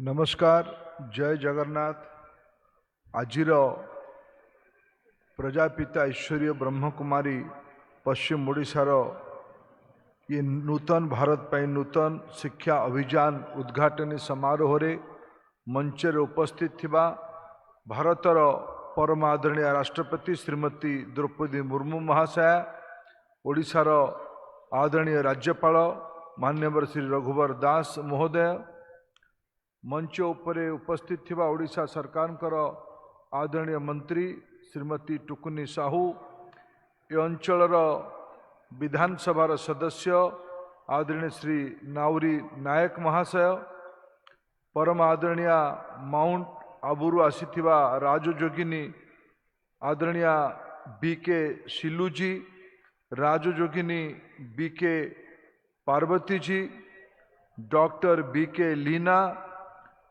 नमस्कार, जय जगन्नाथ। आजिर प्रजापिता ईश्वरीय ब्रह्मकुमारी पश्चिम ओडिशार ये नूतन भारत पर नूतन शिक्षा अभियान उद्घाटनी समारोह रे मंचर उपस्थित थिबा भारतर परम आदरणीय राष्ट्रपति श्रीमती द्रौपदी मुर्मू महाशया, ओडिशार आदरणीय राज्यपाल मान्यवर श्री रघुवर दास महोदय, मंच उपरे उपस्थित थिबा ओडिशा सरकार आदरणीय मंत्री श्रीमती टुकुनी साहू, ए अंचलर विधानसभा सदस्य आदरणीय श्री नाउरी नायक महाशय, परम आदरणीय माउंट आबुरु आसीथिबा राजयोगिनी आदरणीय बीके शिलुजी, राजयोगिनी BK Parvati ji, doctor BK Leena,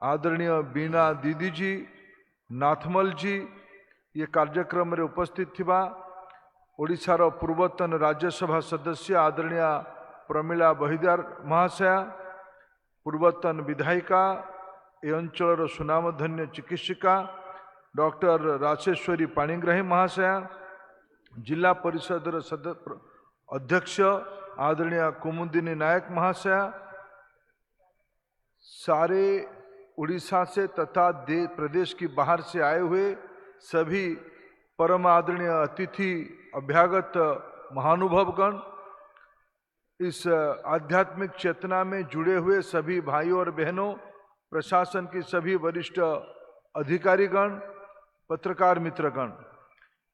आदरणीय बीना दीदी जी, नाथमल जी, ये कार्यक्रम रे उपस्थित थिबा ओडिशार पूर्वतन राज्यसभा सदस्य आदरणीय प्रमिला बहिदार महाशया, पूर्वतन विधायिका, ए अंचलर सुनामधन्य चिकित्सिका डॉक्टर राजेश्वरी पाणिग्राही महाशया, जिला परिषदर अध्यक्ष आदरणीय कुमुदिनी नायक महाशया, सारे उड़ीसा से तथा प्रदेश की बाहर से आए हुए सभी परम आदरणीय अतिथि अभ्यागत महानुभवगण, इस आध्यात्मिक चेतना में जुड़े हुए सभी भाइयों और बहनों, प्रशासन की सभी वरिष्ठ अधिकारीगण, पत्रकार मित्रगण,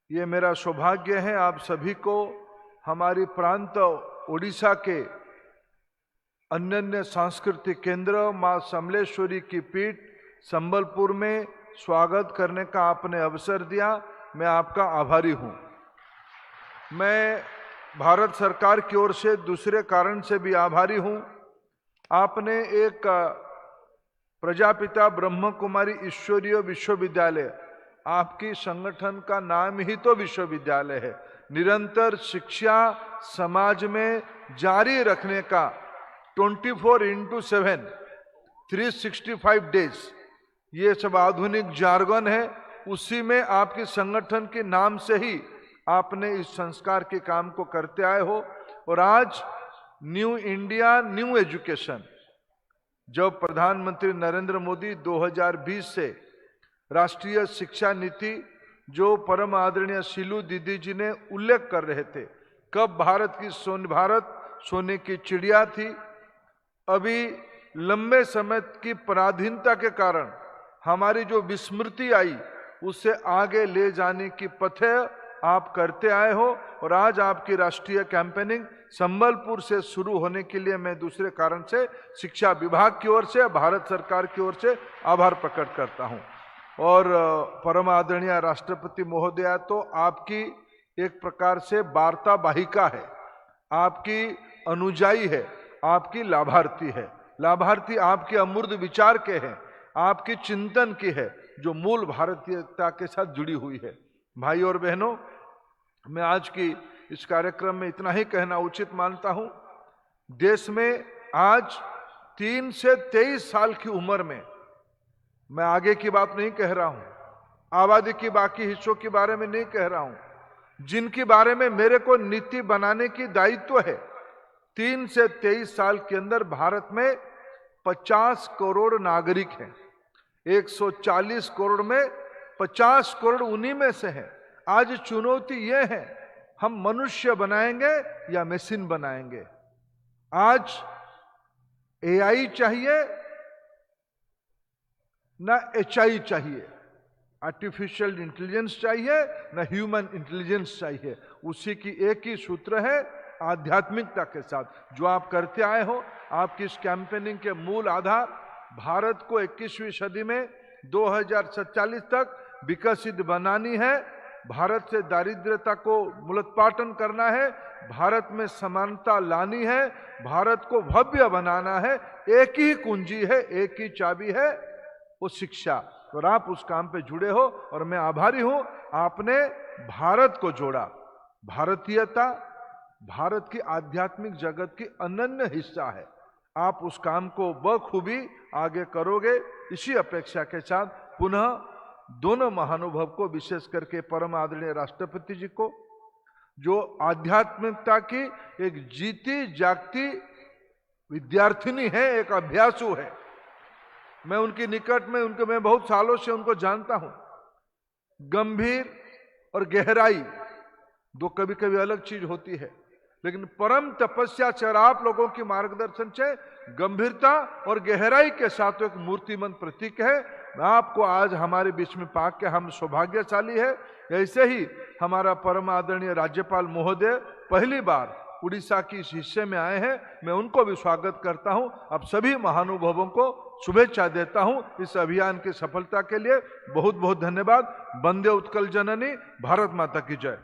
ये मेरा सौभाग्य है आप सभी को हमारी प्रांत ओडिशा के अनन्य सांस्कृतिक केंद्र मां समलेश्वरी की पीठ संबलपुर में स्वागत करने का आपने अवसर दिया। मैं आपका आभारी हूं। मैं भारत सरकार की ओर से दूसरे कारण से भी आभारी हूं। आपने एक प्रजापिता ब्रह्म कुमारी ईश्वरीय विश्वविद्यालय, आपकी संगठन का नाम ही तो विश्वविद्यालय है, निरंतर शिक्षा समाज में जारी रखने का 24/7 365 डेज, ये सब आधुनिक जार्गन है। उसी में आपके संगठन के नाम से ही आपने इस संस्कार के काम को करते आए हो। और आज न्यू इंडिया न्यू एजुकेशन, जब प्रधानमंत्री नरेंद्र मोदी 2020 से राष्ट्रीय शिक्षा नीति, जो परम आदरणीय शिलू दीदी जी ने उल्लेख कर रहे थे, कब भारत सोने की चिड़िया थी, अभी लंबे समय की पराधीनता के कारण हमारी जो विस्मृति आई, उसे आगे ले जाने की पथे आप करते आए हो। और आज आपकी राष्ट्रीय कैंपेनिंग संबलपुर से शुरू होने के लिए मैं दूसरे कारण से शिक्षा विभाग की ओर से, भारत सरकार की ओर से आभार प्रकट करता हूं। और परम आदरणीय राष्ट्रपति महोदया तो आपकी एक प्रकार से वार्ता वाहिका है, आपकी अनुजाई है, आपकी लाभार्थी है। लाभार्थी आपके अमूर्त विचार के हैं, आपकी चिंतन की है, जो मूल भारतीयता के साथ जुड़ी हुई है। भाई और बहनों, मैं आज की इस कार्यक्रम में इतना ही कहना उचित मानता हूं। देश में आज 3 से 23 साल की उम्र में, मैं आगे की बात नहीं कह रहा हूं, आबादी की बाकी हिस्सों के बारे में नहीं कह रहा हूं, जिनके बारे में मेरे को नीति बनाने की दायित्व है, 3 से 23 साल के अंदर भारत में 50 करोड़ नागरिक हैं। 140 करोड़ में 50 करोड़ उन्हीं में से हैं। आज चुनौती ये है, हम मनुष्य बनाएंगे या मशीन बनाएंगे। आज एआई चाहिए ना एचआई चाहिए, आर्टिफिशियल इंटेलिजेंस चाहिए ना ह्यूमन इंटेलिजेंस चाहिए। उसी की एक ही सूत्र है, आध्यात्मिकता के साथ जो आप करते आए हो। आपकी इस कैंपेनिंग के मूल आधार, भारत को 21वीं सदी में 2047 तक विकसित बनानी है, भारत से दारिद्र्यता को मूलोत्पाटन करना है, भारत में समानता लानी है, भारत को भव्य बनाना है। एक ही कुंजी है, एक ही चाबी है, वो शिक्षा। और आप उस काम पे जुड़े हो और मैं आभारी हूं। आपने भारत को जोड़ा। भारतीयता भारत की आध्यात्मिक जगत की अनन्य हिस्सा है। आप उस काम को बखूबी आगे करोगे। इसी अपेक्षा के साथ पुनः दोनों महानुभव को, विशेष करके परम आदरणीय राष्ट्रपति जी को, जो आध्यात्मिकता की एक जीती जागती विद्यार्थिनी है, एक अभ्यासु है। मैं उनके निकट में, मैं बहुत सालों से उनको जानता हूं। गंभीर और गहराई दो कभी कभी अलग चीज होती है, लेकिन परम तपस्या से आप लोगों की मार्गदर्शन से गंभीरता और गहराई के साथ एक मूर्तिमंत प्रतीक है। मैं आपको आज हमारे बीच में पाक के हम सौभाग्यशाली है। ऐसे ही हमारा परम आदरणीय राज्यपाल महोदय पहली बार उड़ीसा की इस हिस्से में आए हैं। मैं उनको भी स्वागत करता हूं। अब सभी महानुभावों को शुभेच्छा देता हूं इस अभियान की सफलता के लिए। बहुत बहुत धन्यवाद। वंदे उत्कल जननी। भारत माता की जय।